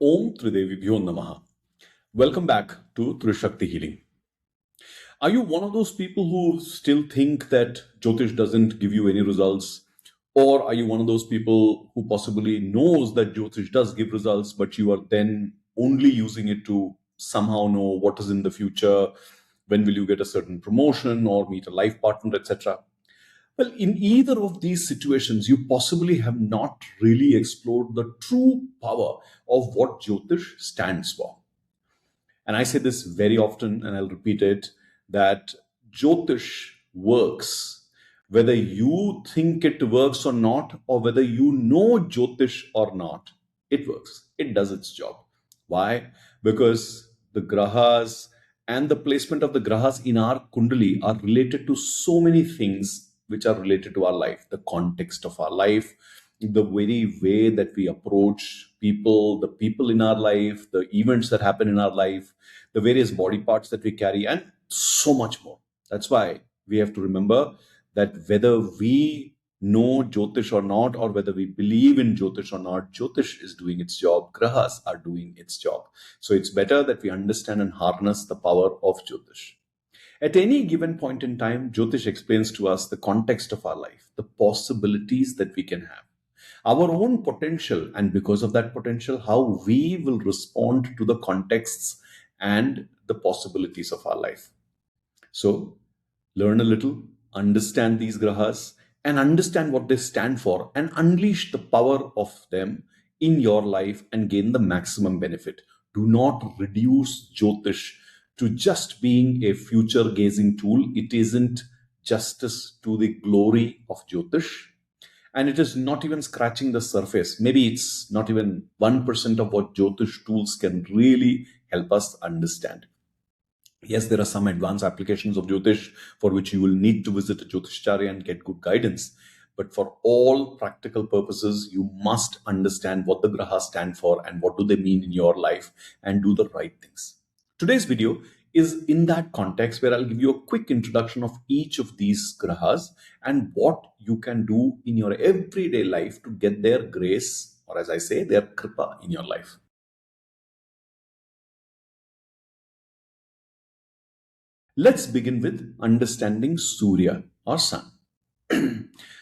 Om Tridevibhyo Namaha. Welcome back to Trishakti Healing. Are you one of those people who still think that Jyotish doesn't give you any results? Or are you one of those people who possibly knows that Jyotish does give results, but you are then only using it to somehow know what is in the future, when will you get a certain promotion or meet a life partner, etc.? Well, in either of these situations, you possibly have not really explored the true power of what Jyotish stands for. And I say this very often, and I'll repeat it, that Jyotish works whether you think it works or not, or whether you know Jyotish or not. It works. It does its job. Why? Because the grahas and the placement of the grahas in our Kundali are related to so many things which are related to our life, the context of our life, the very way that we approach people, the people in our life, the events that happen in our life, the various body parts that we carry, and so much more. That's why we have to remember that whether we know Jyotish or not, or whether we believe in Jyotish or not, Jyotish is doing its job, grahas are doing its job. So it's better that we understand and harness the power of Jyotish. At any given point in time, Jyotish explains to us the context of our life, the possibilities that we can have, our own potential, and because of that potential, how we will respond to the contexts and the possibilities of our life. So learn a little, understand these grahas, and understand what they stand for, and unleash the power of them in your life and gain the maximum benefit. Do not reduce Jyotish to just being a future gazing tool. It isn't justice to the glory of Jyotish. And it is not even scratching the surface. Maybe it's not even 1% of what Jyotish tools can really help us understand. Yes, there are some advanced applications of Jyotish for which you will need to visit a Jyotishcharya and get good guidance. But for all practical purposes, you must understand what the grahas stand for and what do they mean in your life, and do the right things. Today's video is in that context, where I'll give you a quick introduction of each of these grahas and what you can do in your everyday life to get their grace, or as I say, their kripa in your life. Let's begin with understanding Surya, or sun.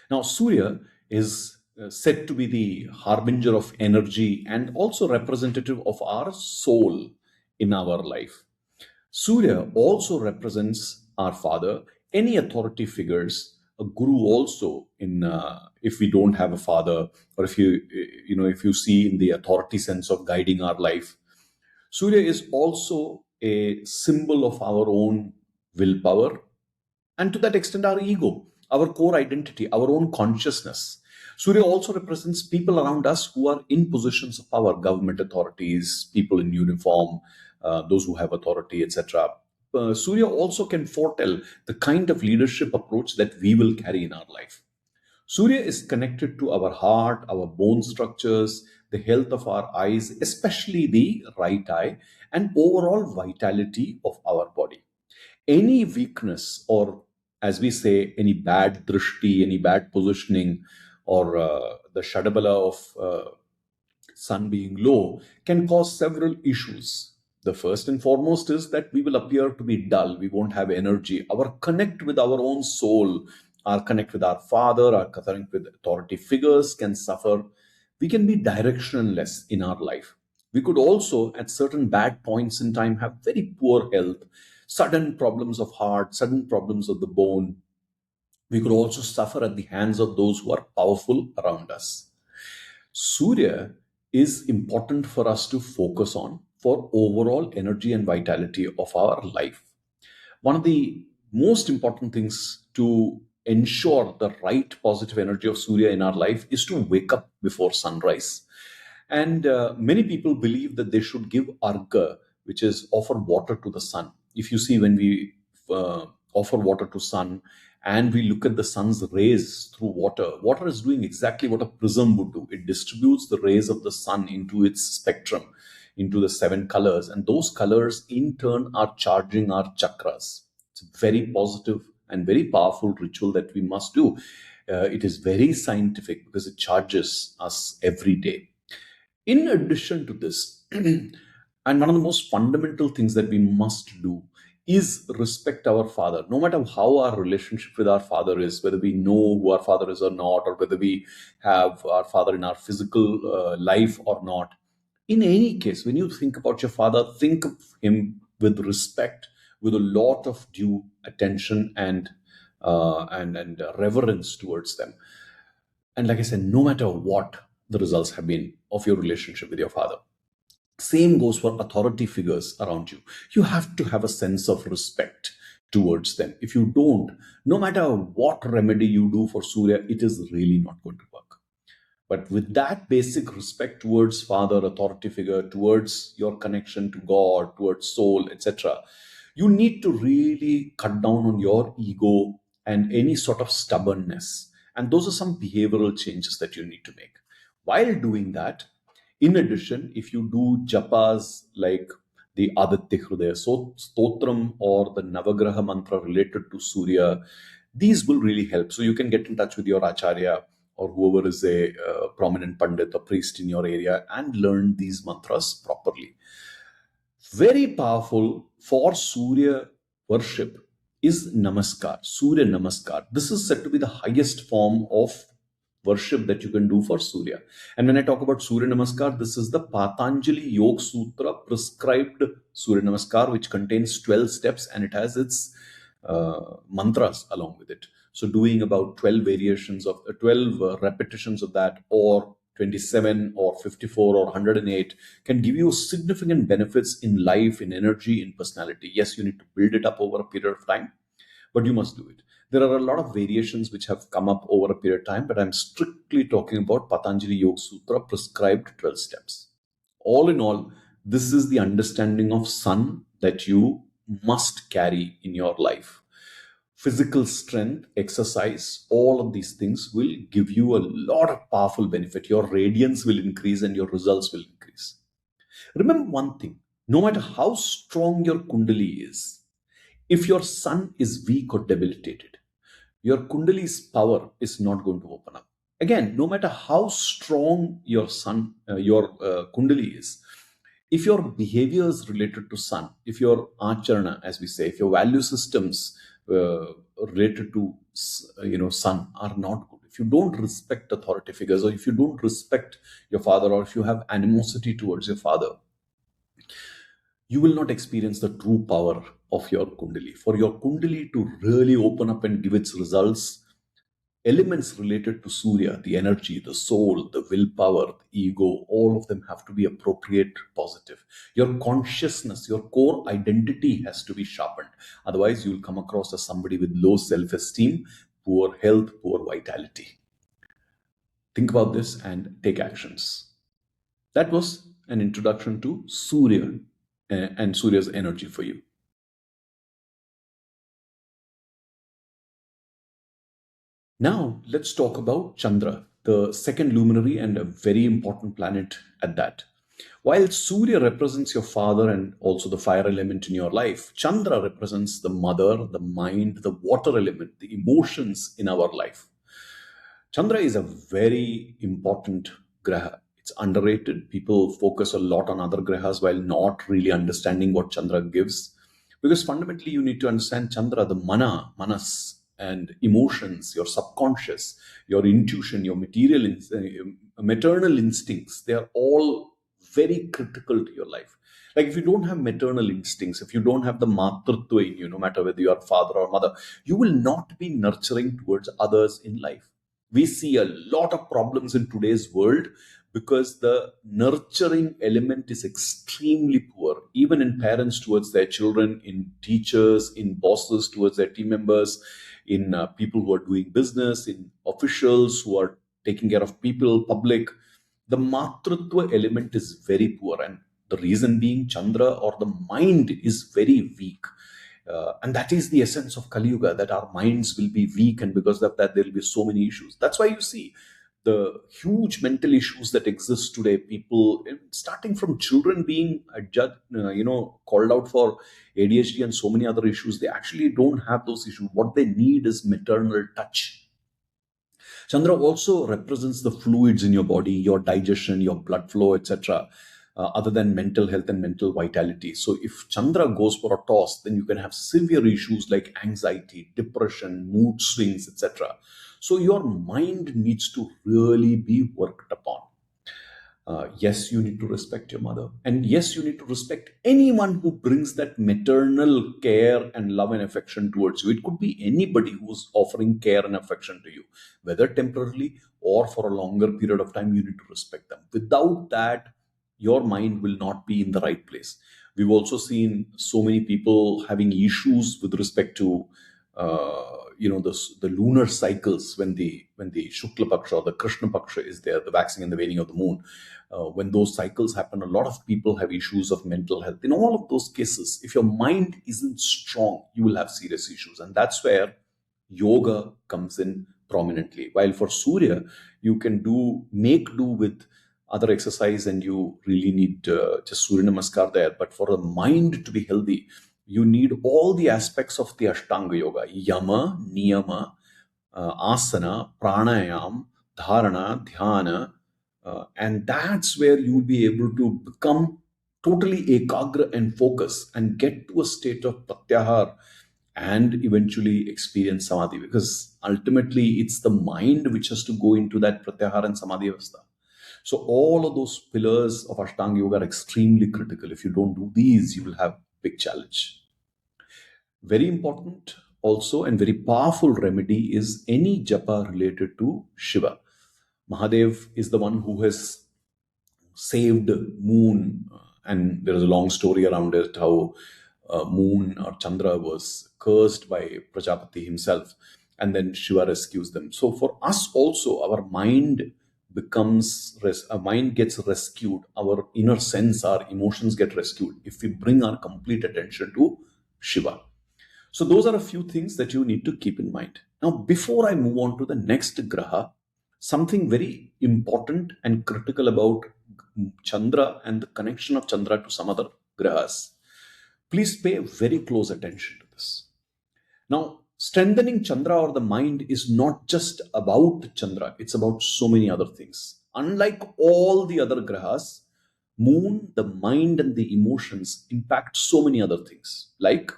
Now, Surya is said to be the harbinger of energy and also representative of our soul in our life. Surya also represents our father, any authority figures, a guru also, in if we don't have a father, or if you see in the authority sense of guiding our life. Surya is also a symbol of our own willpower, and to that extent our ego, our core identity, our own consciousness. Surya also represents people around us who are in positions of power, government authorities, people in uniform, those who have authority, etc. Surya also can foretell the kind of leadership approach that we will carry in our life. Surya is connected to our heart, our bone structures, the health of our eyes, especially the right eye, and overall vitality of our body. Any weakness, or as we say, any bad drishti, any bad positioning, or the shadabala of sun being low, can cause several issues. The first and foremost is that we will appear to be dull. We won't have energy. Our connect with our own soul, our connect with our father, our connect with authority figures can suffer. We can be directionless in our life. We could also, at certain bad points in time, have very poor health, sudden problems of heart, sudden problems of the bone. We could also suffer at the hands of those who are powerful around us. Surya is important for us to focus on for overall energy and vitality of our life. One of the most important things to ensure the right positive energy of Surya in our life is to wake up before sunrise. And many people believe that they should give argha, which is offer water to the sun. If you see, when we offer water to sun and we look at the sun's rays through water, water is doing exactly what a prism would do. It distributes the rays of the sun into its spectrum, into the 7 colors, and those colors in turn are charging our chakras. It's a very positive and very powerful ritual that we must do. It is very scientific because it charges us every day. In addition to this, and one of the most fundamental things that we must do is respect our father. No matter how our relationship with our father is, whether we know who our father is or not, or whether we have our father in our physical life or not, in any case, when you think about your father, think of him with respect, with a lot of due attention and reverence towards them. And like I said, no matter what the results have been of your relationship with your father, same goes for authority figures around you. You have to have a sense of respect towards them. If you don't, no matter what remedy you do for Surya, it is really not going to work. But with that basic respect towards father, authority figure, towards your connection to God, towards soul, etc., you need to really cut down on your ego and any sort of stubbornness. And those are some behavioral changes that you need to make. While doing that, in addition, if you do japas like the Aditya Hrudaya Stotram or the Navagraha mantra related to Surya, these will really help. So you can get in touch with your Acharya or whoever is a prominent Pandit or priest in your area and learn these mantras properly. Very powerful for Surya worship is Namaskar, Surya Namaskar. This is said to be the highest form of worship that you can do for Surya. And when I talk about Surya Namaskar, this is the Patanjali Yoga Sutra prescribed Surya Namaskar, which contains 12 steps and it has its mantras along with it. So doing about 12 variations of 12 repetitions of that, or 27 or 54 or 108 can give you significant benefits in life, in energy, in personality. Yes, you need to build it up over a period of time, but you must do it. There are a lot of variations which have come up over a period of time, but I'm strictly talking about Patanjali Yoga Sutra prescribed 12 steps. All in all, this is the understanding of sun that you must carry in your life. Physical strength, exercise, all of these things will give you a lot of powerful benefit. Your radiance will increase and your results will increase. Remember one thing, no matter how strong your Kundali is, if your sun is weak or debilitated, your Kundali's power is not going to open up. Again, no matter how strong your sun, your Kundali is, if your behavior is related to sun, if your acharana, as we say, if your value systems related to sun are not good, if you don't respect authority figures, or if you don't respect your father, or if you have animosity towards your father, you will not experience the true power of your Kundali. For your Kundali to really open up and give its results, elements related to Surya, the energy, the soul, the willpower, the ego, all of them have to be appropriate, positive. Your consciousness, your core identity has to be sharpened. Otherwise, you will come across as somebody with low self-esteem, poor health, poor vitality. Think about this and take actions. That was an introduction to Surya and Surya's energy for you. Now, let's talk about Chandra, the second luminary and a very important planet at that. While Surya represents your father and also the fire element in your life, Chandra represents the mother, the mind, the water element, the emotions in our life. Chandra is a very important graha. It's underrated. People focus a lot on other grahas while not really understanding what Chandra gives. Because fundamentally, you need to understand Chandra, the manas, and emotions, your subconscious, your intuition, your maternal instincts. They are all very critical to your life. Like if you don't have maternal instincts, if you don't have the matritva in you, no matter whether you are father or mother, you will not be nurturing towards others in life. We see a lot of problems in today's world because the nurturing element is extremely poor, even in parents towards their children, in teachers, in bosses towards their team members, in people who are doing business, in officials who are taking care of people, public. The matritva element is very poor, and the reason being Chandra or the mind is very weak. And that is the essence of Kali Yuga, that our minds will be weak, and because of that, there will be so many issues. That's why you see the huge mental issues that exist today. People, starting from children being called out for ADHD and so many other issues, they actually don't have those issues. What they need is maternal touch. Chandra also represents the fluids in your body, your digestion, your blood flow, etc. other than mental health and mental vitality. So if Chandra goes for a toss, then you can have severe issues like anxiety, depression, mood swings, etc. So your mind needs to really be worked upon. Yes, you need to respect your mother. And yes, you need to respect anyone who brings that maternal care and love and affection towards you. It could be anybody who's offering care and affection to you, whether temporarily or for a longer period of time. You need to respect them. Without that, your mind will not be in the right place. We've also seen so many people having issues with respect to the lunar cycles, when the Shukla Paksha or the Krishna Paksha is there, the waxing and the waning of the moon. When those cycles happen, a lot of people have issues of mental health. In all of those cases, if your mind isn't strong, you will have serious issues. And that's where yoga comes in prominently. While for Surya, you can make do with other exercise, and you really need just Surya Namaskar there. But for the mind to be healthy, you need all the aspects of the Ashtanga Yoga: Yama, Niyama, Asana, Pranayam, Dharana, Dhyana. And that's where you'll be able to become totally ekagra and focus and get to a state of pratyahar and eventually experience samadhi. Because ultimately, it's the mind which has to go into that pratyahar and samadhi avastha. So all of those pillars of Ashtanga Yoga are extremely critical. If you don't do these, you will have big challenge. Very important also and very powerful remedy is any japa related to Shiva. Mahadev is the one who has saved moon, and there is a long story around it, how moon or Chandra was cursed by Prajapati himself, and then Shiva rescues them. So for us also, our mind gets rescued, our inner sense, our emotions get rescued if we bring our complete attention to Shiva. So those are a few things that you need to keep in mind. Now, before I move on to the next graha, something very important and critical about Chandra and the connection of Chandra to some other grahas. Please pay very close attention to this. Now, strengthening Chandra or the mind is not just about Chandra, it's about so many other things. Unlike all the other grahas, moon, the mind, and the emotions impact so many other things. Like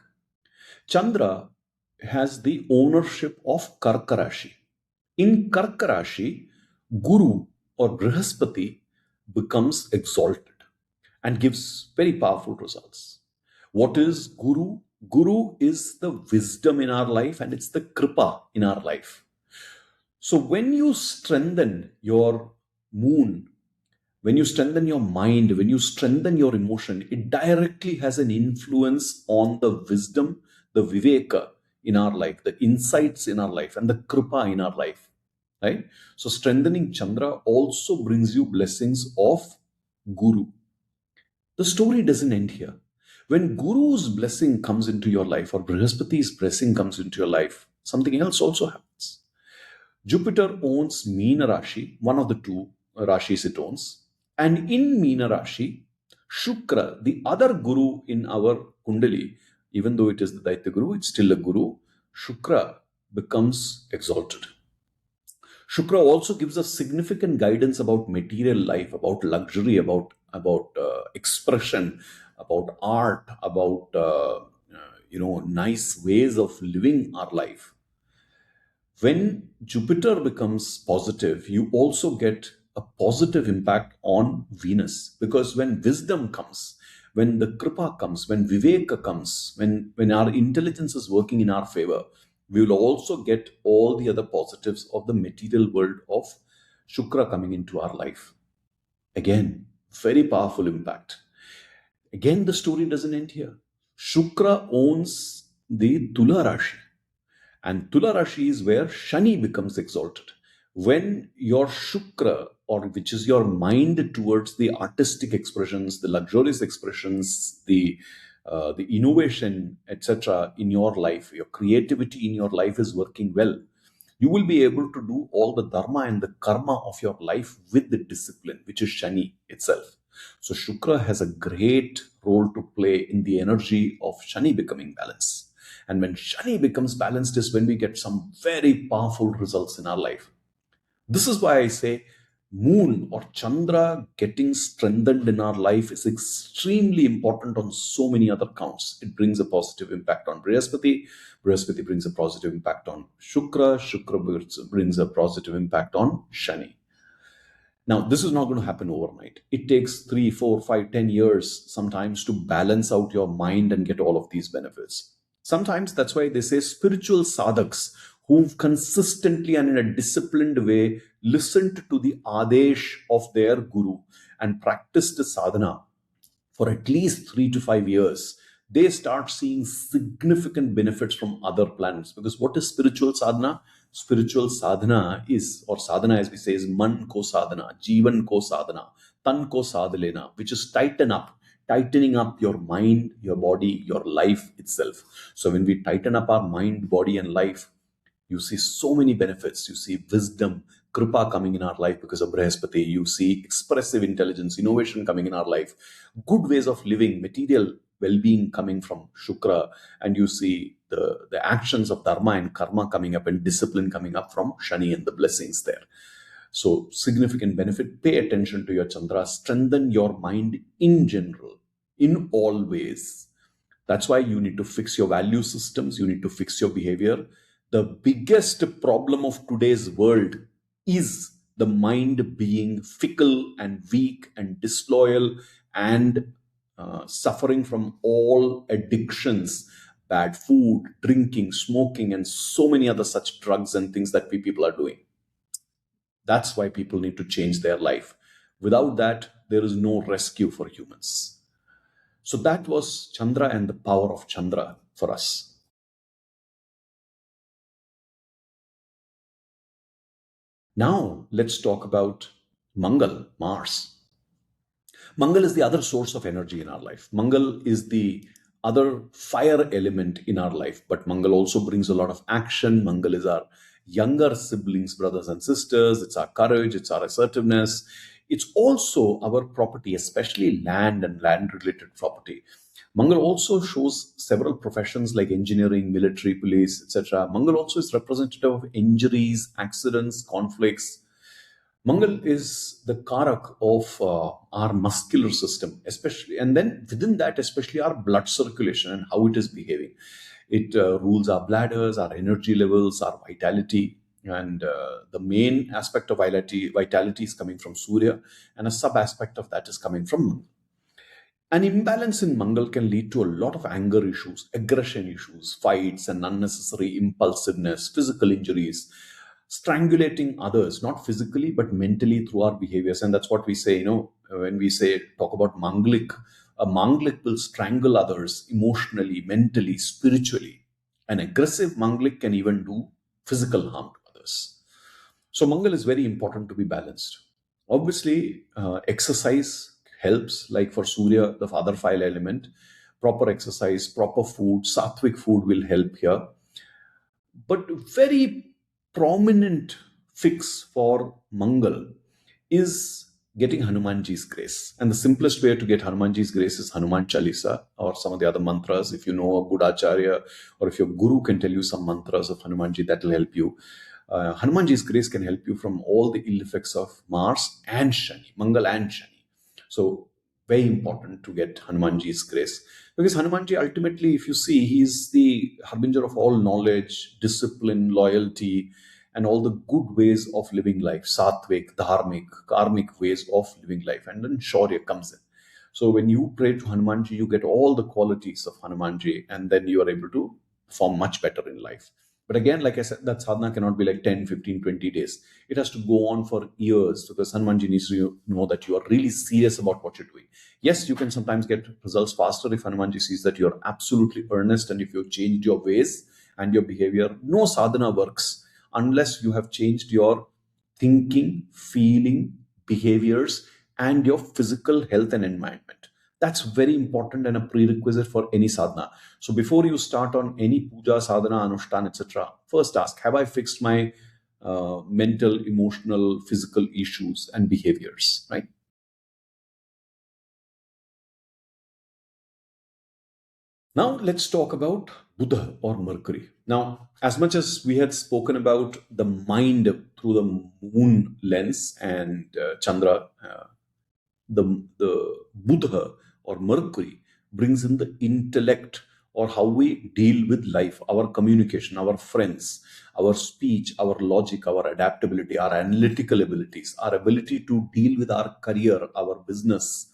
Chandra has the ownership of Karka Rashi. In Karka Rashi, Guru or Brihaspati becomes exalted and gives very powerful results. What is Guru? Guru is the wisdom in our life, and it's the kripa in our life. So when you strengthen your moon, when you strengthen your mind, when you strengthen your emotion, it directly has an influence on the wisdom, the viveka in our life, the insights in our life, and the kripa in our life. Right? So strengthening Chandra also brings you blessings of Guru. The story doesn't end here. When Guru's blessing comes into your life, or Brihaspati's blessing comes into your life, something else also happens. Jupiter owns Meena Rashi, one of the two Rashis it owns. And in Meena Rashi, Shukra, the other Guru in our Kundali, even though it is the Daitya Guru, it's still a Guru, Shukra becomes exalted. Shukra also gives us significant guidance about material life, about luxury, about expression, about art, about nice ways of living our life. When Jupiter becomes positive, you also get a positive impact on Venus, because when wisdom comes, when the kripa comes, when viveka comes, when our intelligence is working in our favor, we will also get all the other positives of the material world of Shukra coming into our life. Again, very powerful impact. Again, the story doesn't end here. Shukra owns the Tula Rashi. And Tula Rashi is where Shani becomes exalted. When your Shukra, or which is your mind towards the artistic expressions, the luxurious expressions, the innovation, etc., in your life, your creativity in your life is working well, you will be able to do all the dharma and the karma of your life with the discipline, which is Shani itself. So Shukra has a great role to play in the energy of Shani becoming balanced. And when Shani becomes balanced is when we get some very powerful results in our life. This is why I say moon or Chandra getting strengthened in our life is extremely important on so many other counts. It brings a positive impact on Brihaspati. Brihaspati brings a positive impact on Shukra. Shukra brings a positive impact on Shani. Now, this is not going to happen overnight. It takes 3, 4, 5, 10 years sometimes to balance out your mind and get all of these benefits. Sometimes that's why they say spiritual sadhaks who've consistently and in a disciplined way listened to the adesh of their guru and practiced sadhana for at least 3 to 5 years, they start seeing significant benefits from other planets. Because what is spiritual sadhana? Spiritual sadhana is, or sadhana as we say, is man ko sadhana, jivan ko sadhana, tan ko sadhalena, which is tightening up your mind, your body, your life itself. So when we tighten up our mind, body, and life, you see so many benefits. You see wisdom, kripa coming in our life because of Brihaspati. You see expressive intelligence, innovation coming in our life, good ways of living, material well-being coming from Shukra, and you see the actions of dharma and karma coming up and discipline coming up from Shani and the blessings there. So significant benefit. Pay attention to your Chandra. Strengthen your mind in general, in all ways. That's why you need to fix your value systems. You need to fix your behavior. The biggest problem of today's world is the mind being fickle and weak and disloyal and suffering from all addictions, bad food, drinking, smoking, and so many other such drugs and things that we people are doing. That's why people need to change their life. Without that, there is no rescue for humans. So that was Chandra and the power of Chandra for us. Now let's talk about Mangal, Mars. Mangal is the other source of energy in our life. Mangal is the other fire element in our life, but Mangal also brings a lot of action. Mangal is our younger siblings, brothers and sisters. It's our courage, it's our assertiveness. It's also our property, especially land and land related property. Mangal also shows several professions like engineering, military, police, etc. Mangal also is representative of injuries, accidents, conflicts. Mangal is the karak of our muscular system, especially, and then within that, especially our blood circulation and how it is behaving. It rules our bladders, our energy levels, our vitality, and the main aspect of vitality is coming from Surya, and a sub aspect of that is coming from Mangal. An imbalance in Mangal can lead to a lot of anger issues, aggression issues, fights, and unnecessary impulsiveness, physical injuries, strangulating others, not physically, but mentally through our behaviors. And that's what we say, when we say, talk about Manglik, a Manglik will strangle others emotionally, mentally, spiritually. An aggressive Manglik can even do physical harm to others. So Mangal is very important to be balanced. Obviously, exercise helps, like for Surya, the father file element. Proper exercise, proper food, sattvic food will help here. But very prominent fix for Mangal is getting Hanumanji's grace. And the simplest way to get Hanumanji's grace is Hanuman Chalisa or some of the other mantras. If you know a good acharya or if your guru can tell you some mantras of Hanumanji, that will help you. Hanumanji's grace can help you from all the ill effects of Mars and Shani, Mangal and Shani. So very important to get Hanumanji's grace. Because Hanumanji ultimately, if you see, he's the harbinger of all knowledge, discipline, loyalty, and all the good ways of living life, sattvic, dharmic, karmic ways of living life. And then Shaurya comes in. So when you pray to Hanumanji, you get all the qualities of Hanumanji, and then you are able to perform much better in life. But again, like I said, that sadhana cannot be like 10, 15, 20 days. It has to go on for years because Hanumanji needs to know that you are really serious about what you're doing. Yes, you can sometimes get results faster if Hanumanji sees that you're absolutely earnest and if you've changed your ways and your behavior. No sadhana works unless you have changed your thinking, feeling, behaviors, and your physical health and environment. That's very important and a prerequisite for any sadhana. So before you start on any puja, sadhana, anushthan, etc., first ask, have I fixed my mental, emotional, physical issues and behaviors, right? Now let's talk about Buddha or Mercury. Now, as much as we had spoken about the mind through the moon lens and Chandra, the Buddha or Mercury brings in the intellect or how we deal with life, our communication, our friends, our speech, our logic, our adaptability, our analytical abilities, our ability to deal with our career, our business,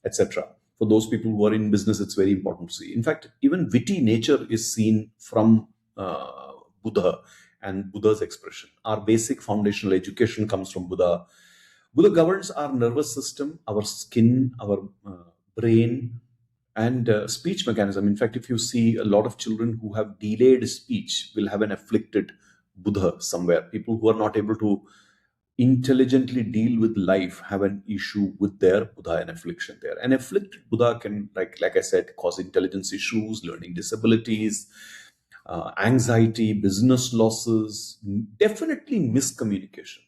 etc. For those people who are in business, it's very important to see. In fact, even witty nature is seen from Buddha and Buddha's expression. Our basic foundational education comes from Buddha. Buddha governs our nervous system, our skin, our brain, and speech mechanism. In fact, if you see a lot of children who have delayed speech, will have an afflicted Buddha somewhere. People who are not able to intelligently deal with life have an issue with their Buddha and affliction there. An afflicted Buddha can, like I said, cause intelligence issues, learning disabilities, anxiety, business losses, definitely miscommunication.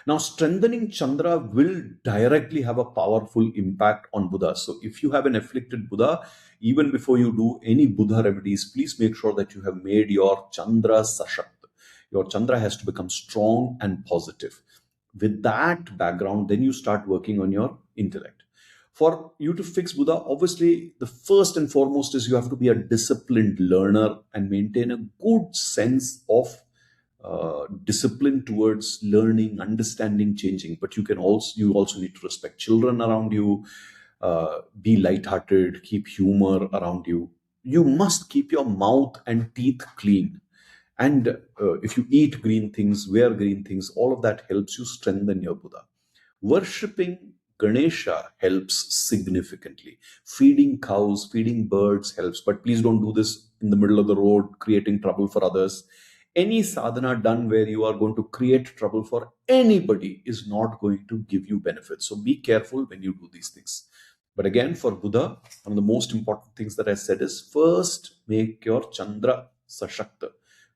Now, strengthening Chandra will directly have a powerful impact on Buddha. So, if you have an afflicted Buddha, even before you do any Buddha remedies, please make sure that you have made your Chandra Sashakt. Your Chandra has to become strong and positive. With that background, then you start working on your intellect. For you to fix Buddha, obviously, the first and foremost is you have to be a disciplined learner and maintain a good sense of discipline towards learning, understanding, changing. But you also need to respect children around you, be lighthearted, keep humor around you. You must keep your mouth and teeth clean. And if you eat green things, wear green things, all of that helps you strengthen your Buddha. Worshipping Ganesha helps significantly. Feeding cows, feeding birds helps, but please don't do this in the middle of the road, creating trouble for others. Any sadhana done where you are going to create trouble for anybody is not going to give you benefits. So be careful when you do these things. But again, for Buddha, one of the most important things that I said is first make your Chandra Sashakta.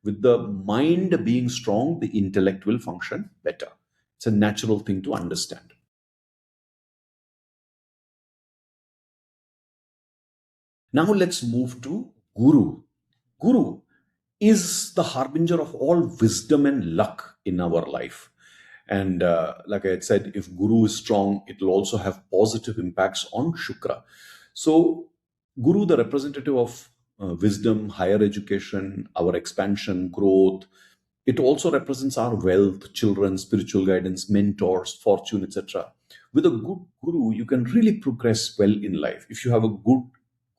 With the mind being strong, the intellect will function better. It's a natural thing to understand. Now let's move to Guru. Guru is the harbinger of all wisdom and luck in our life. And like I had said, if Guru is strong, it will also have positive impacts on Shukra. So, Guru, the representative of wisdom, higher education, our expansion, growth, it also represents our wealth, children, spiritual guidance, mentors, fortune, etc. With a good Guru, you can really progress well in life. If you have a good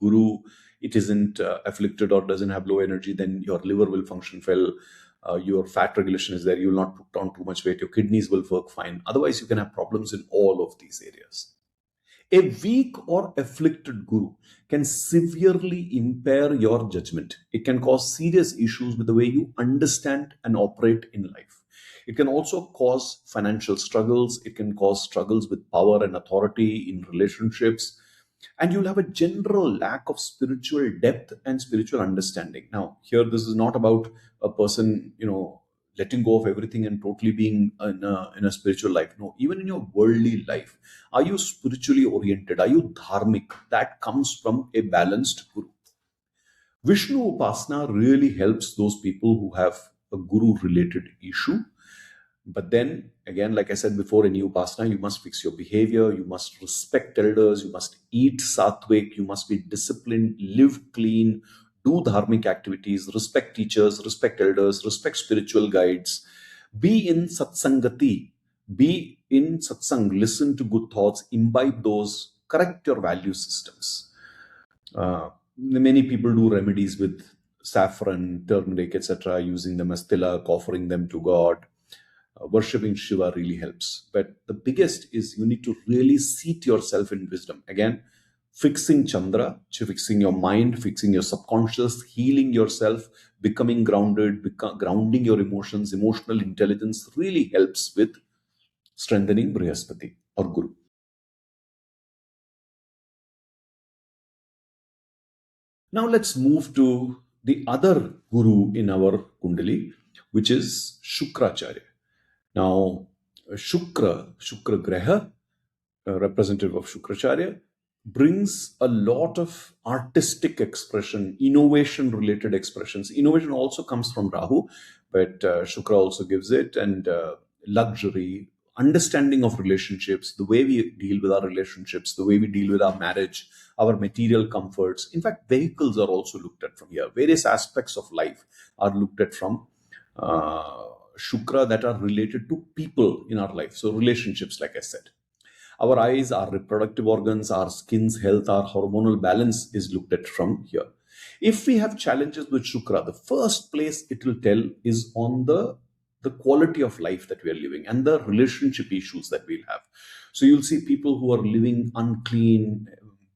Guru, it isn't afflicted or doesn't have low energy, then your liver will function well. Your fat regulation is there. You will not put on too much weight. Your kidneys will work fine. Otherwise, you can have problems in all of these areas. A weak or afflicted guru can severely impair your judgment. It can cause serious issues with the way you understand and operate in life. It can also cause financial struggles. It can cause struggles with power and authority in relationships. And you'll have a general lack of spiritual depth and spiritual understanding. Now, here, this is not about a person, letting go of everything and totally being in a spiritual life. No, even in your worldly life, are you spiritually oriented? Are you dharmic? That comes from a balanced guru. Vishnu Upasana really helps those people who have a guru related issue. But then again, like I said before, in Upasana, you must fix your behavior, you must respect elders, you must eat sattvic, you must be disciplined, live clean, do dharmic activities, respect teachers, respect elders, respect spiritual guides, be in satsangati, be in satsang, listen to good thoughts, imbibe those, correct your value systems. Many people do remedies with saffron, turmeric, etc., using them as tilak, offering them to God. Worshipping Shiva really helps. But the biggest is you need to really seat yourself in wisdom. Again, fixing Chandra, fixing your mind, fixing your subconscious, healing yourself, becoming grounded, grounding your emotions, emotional intelligence really helps with strengthening Brihaspati or Guru. Now let's move to the other Guru in our Kundali, which is Shukracharya. Now, Shukra Graha, representative of Shukracharya, brings a lot of artistic expression, innovation related expressions. Innovation also comes from Rahu, but Shukra also gives it, and luxury, understanding of relationships, the way we deal with our relationships, the way we deal with our marriage, our material comforts. In fact, vehicles are also looked at from here. Various aspects of life are looked at from Shukra that are related to people in our life. So, relationships, like I said. Our eyes, our reproductive organs, our skin's health, our hormonal balance is looked at from here. If we have challenges with Shukra, the first place it will tell is on the quality of life that we are living and the relationship issues that we'll have. So you'll see people who are living unclean,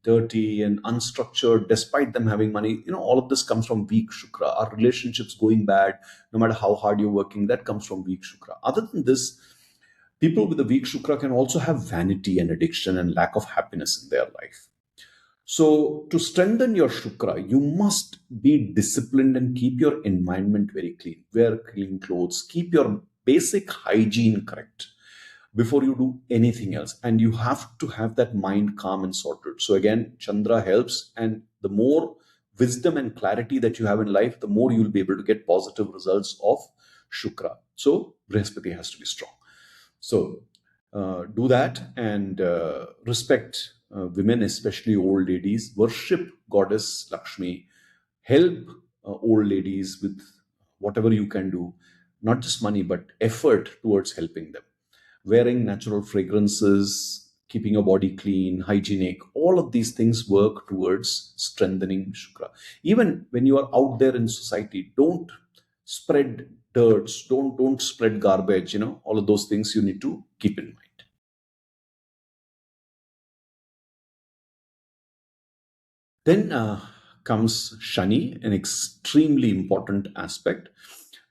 dirty, and unstructured despite them having money. All of this comes from weak Shukra. Our relationships going bad, no matter how hard you're working, that comes from weak Shukra. Other than this, people with a weak Shukra can also have vanity and addiction and lack of happiness in their life. So, to strengthen your Shukra, you must be disciplined and keep your environment very clean. Wear clean clothes, keep your basic hygiene correct before you do anything else. And you have to have that mind calm and sorted. So, again, Chandra helps, and the more wisdom and clarity that you have in life, the more you'll be able to get positive results of Shukra. So, Brihaspati has to be strong. So do that, and respect women, especially old ladies. Worship goddess Lakshmi. Help old ladies with whatever you can do, not just money, but effort towards helping them. Wearing natural fragrances, keeping your body clean, hygienic, all of these things work towards strengthening Shukra. Even when you are out there in society, don't spread dirts, don't spread garbage. All of those things you need to keep in mind. Then comes Shani, an extremely important aspect.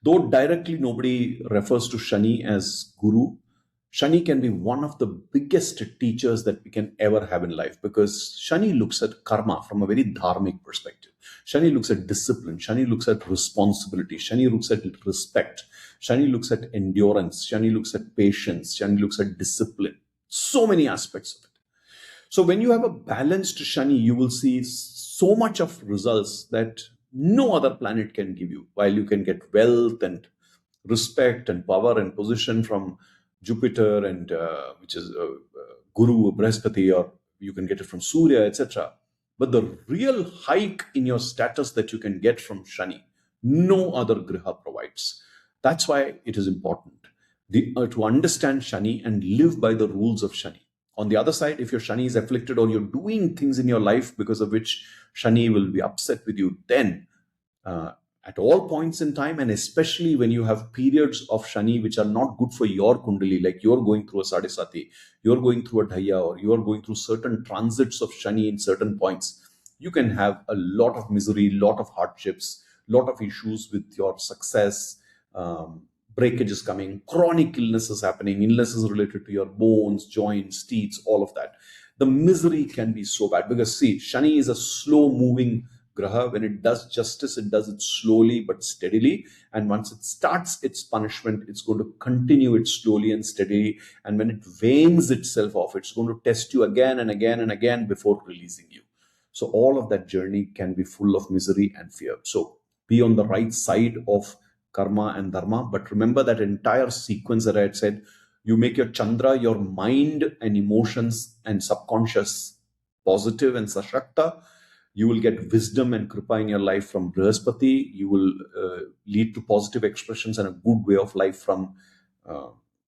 Though directly nobody refers to Shani as guru, Shani can be one of the biggest teachers that we can ever have in life, because Shani looks at karma from a very dharmic perspective. Shani looks at discipline. Shani looks at responsibility. Shani looks at respect. Shani looks at endurance. Shani looks at patience. Shani looks at discipline. So many aspects of it. So when you have a balanced Shani, you will see so much of results that no other planet can give you. While you can get wealth and respect and power and position from Jupiter, and which is Guru, Brihaspati, or you can get it from Surya, etc. But the real hike in your status that you can get from Shani, no other Graha provides. That's why it is important to understand Shani and live by the rules of Shani. On the other side, if your Shani is afflicted or you're doing things in your life because of which Shani will be upset with you, then at all points in time, and especially when you have periods of Shani which are not good for your Kundali, like you're going through a Sadhisati, you're going through a Dhaya, or you're going through certain transits of Shani in certain points, you can have a lot of misery, lot of hardships, lot of issues with your success, breakages coming, chronic illnesses happening, illnesses related to your bones, joints, teeth, all of that. The misery can be so bad because, see, Shani is a slow moving graha. When it does justice, it does it slowly but steadily. And once it starts its punishment, it's going to continue it slowly and steadily. And when it wanes itself off, it's going to test you again and again and again before releasing you. So all of that journey can be full of misery and fear. So be on the right side of karma and dharma. But remember that entire sequence that I had said, you make your Chandra, your mind and emotions and subconscious positive and sashakta. You will get wisdom and kripa in your life from Brihaspati. You will lead to positive expressions and a good way of life from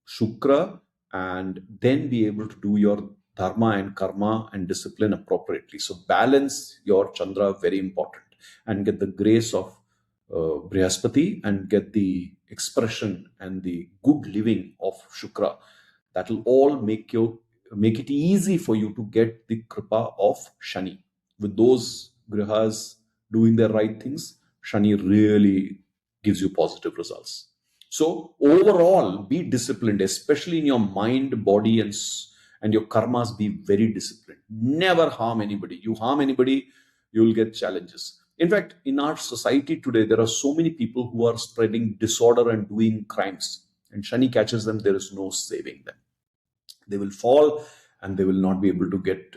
Shukra, and then be able to do your dharma and karma and discipline appropriately. So balance your Chandra, very important, and get the grace of Brihaspati and get the expression and the good living of Shukra. That will all make it easy for you to get the kripa of Shani. With those grihas doing their right things, Shani really gives you positive results. So overall, be disciplined, especially in your mind, body, and your karmas. Be very disciplined. Never harm anybody. You harm anybody, you will get challenges. In fact, in our society today, there are so many people who are spreading disorder and doing crimes. And Shani catches them, there is no saving them. They will fall and they will not be able to get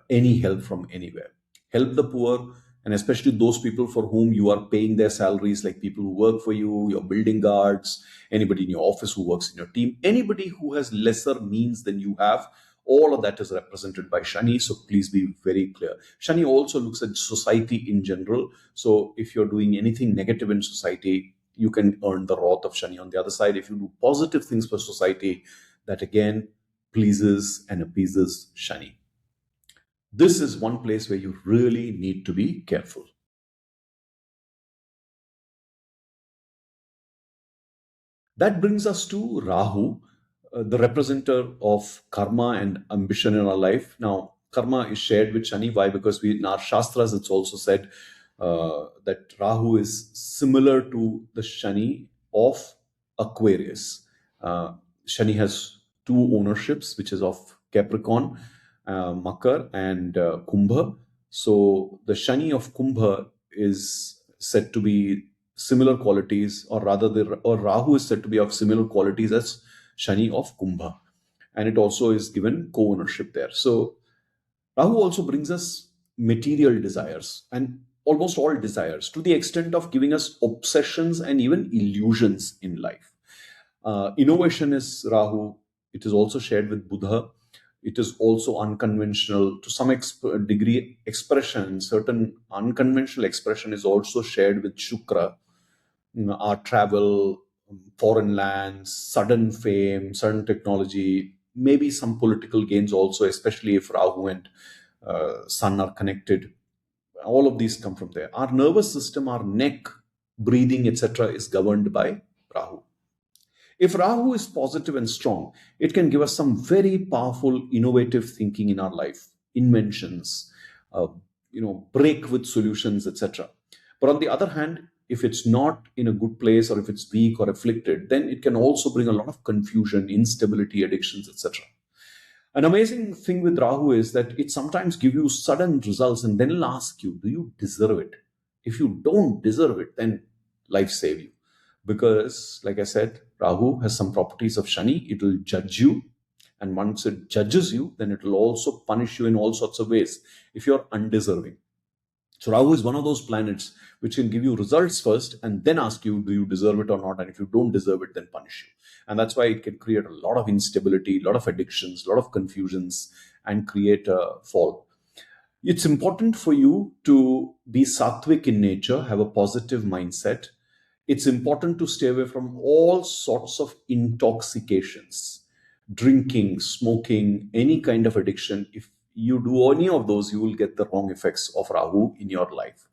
any help from anywhere. Help the poor, and especially those people for whom you are paying their salaries, like people who work for you, your building guards, anybody in your office who works in your team, anybody who has lesser means than you have. All of that is represented by Shani. So please be very clear. Shani also looks at society in general. So if you're doing anything negative in society, you can earn the wrath of Shani. On the other side, if you do positive things for society, that again pleases and appeases Shani. This is one place where you really need to be careful. That brings us to Rahu, the representative of karma and ambition in our life. Now, karma is shared with Shani. Why? Because in our Shastras, it's also said that Rahu is similar to the Shani of Aquarius. Shani has two ownerships, which is of Capricorn, Makar, and Kumbha. So the Shani of Kumbha is said to be similar qualities, or rather, or Rahu is said to be of similar qualities as Shani of Kumbha, and it also is given co-ownership there. So Rahu also brings us material desires and almost all desires, to the extent of giving us obsessions and even illusions in life. Innovation is Rahu. It is also shared with Budha. It is also unconventional to some degree. Expression, certain unconventional expression, is also shared with Shukra. Our travel, foreign lands, sudden fame, sudden technology, maybe some political gains also, especially if Rahu and Sun are connected. All of these come from there. Our nervous system, our neck, breathing, etc., is governed by Rahu. If Rahu is positive and strong, it can give us some very powerful, innovative thinking in our life, inventions, break with solutions, etc. But on the other hand, if it's not in a good place, or if it's weak or afflicted, then it can also bring a lot of confusion, instability, addictions, etc. An amazing thing with Rahu is that it sometimes gives you sudden results and then it'll ask you, do you deserve it? If you don't deserve it, then life save you. Because, like I said, Rahu has some properties of Shani. It will judge you. And once it judges you, then it will also punish you in all sorts of ways if you're undeserving. So Rahu is one of those planets which can give you results first and then ask you, do you deserve it or not? And if you don't deserve it, then punish you. And that's why it can create a lot of instability, a lot of addictions, a lot of confusions, and create a fall. It's important for you to be sattvic in nature, have a positive mindset. It's important to stay away from all sorts of intoxications, drinking, smoking, any kind of addiction. If you do any of those, you will get the wrong effects of Rahu in your life.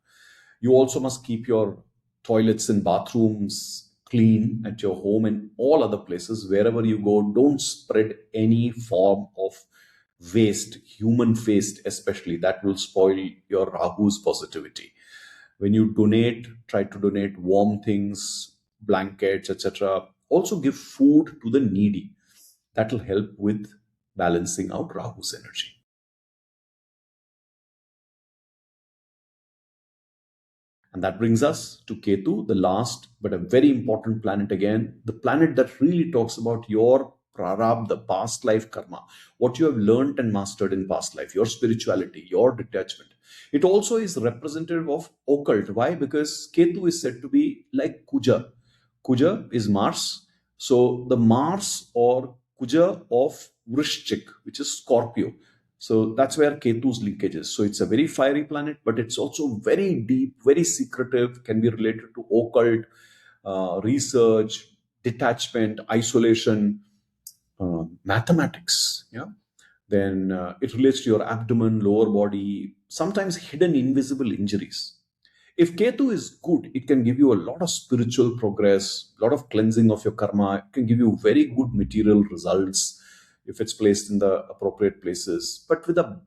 You also must keep your toilets and bathrooms clean at your home and all other places. Wherever you go, don't spread any form of waste, human waste especially. That will spoil your Rahu's positivity. When you donate, try to donate warm things, blankets, etc. Also give food to the needy. That will help with balancing out Rahu's energy. And that brings us to Ketu, the last but a very important planet again, the planet that really talks about your prarabdha, past life karma, what you have learned and mastered in past life, your spirituality, your detachment. It also is representative of occult. Why? Because Ketu is said to be like Kuja. Kuja is Mars. So the Mars or Kuja of Vrishchik, which is Scorpio. So that's where Ketu's linkage is. So it's a very fiery planet, but it's also very deep, very secretive, can be related to occult, research, detachment, isolation, mathematics. Yeah. Then it relates to your abdomen, lower body, sometimes hidden invisible injuries. If Ketu is good, it can give you a lot of spiritual progress, a lot of cleansing of your karma. It can give you very good material results if it's placed in the appropriate places. But with a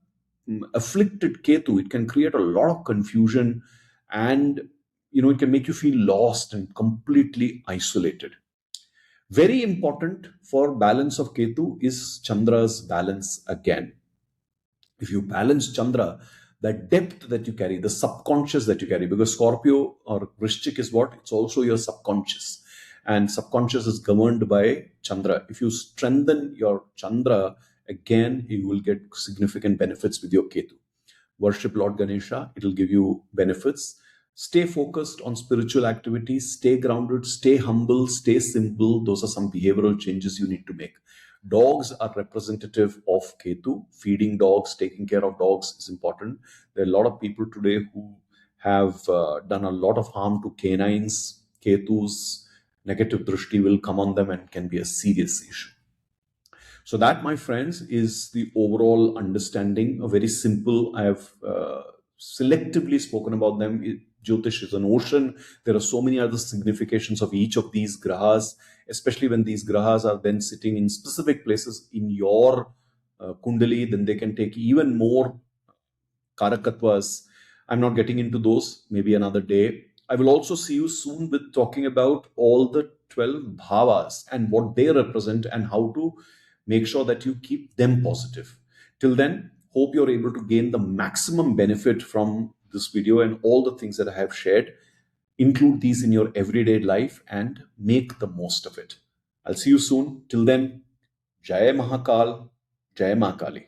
afflicted Ketu, it can create a lot of confusion, and it can make you feel lost and completely isolated. Very important for balance of Ketu is Chandra's balance again. If you balance Chandra, the depth that you carry, the subconscious that you carry, because Scorpio or Vrishchik is what? It's also your subconscious. And subconscious is governed by Chandra. If you strengthen your Chandra, again, you will get significant benefits with your Ketu. Worship Lord Ganesha, it will give you benefits. Stay focused on spiritual activities, stay grounded, stay humble, stay simple. Those are some behavioral changes you need to make. Dogs are representative of Ketu. Feeding dogs, taking care of dogs is important. There are a lot of people today who have done a lot of harm to canines. Ketu's negative drishti will come on them and can be a serious issue. So that, my friends, is the overall understanding. A very simple. I have selectively spoken about them. Jyotish is an ocean. There are so many other significations of each of these grahas, especially when these grahas are then sitting in specific places in your Kundali, then they can take even more Karakatvas. I'm not getting into those, maybe another day. I will also see you soon with talking about all the 12 bhavas and what they represent and how to make sure that you keep them positive. Till then, hope you're able to gain the maximum benefit from this video and all the things that I have shared. Include these in your everyday life and make the most of it. I'll see you soon. Till then, Jai Mahakal, Jai Mahakali.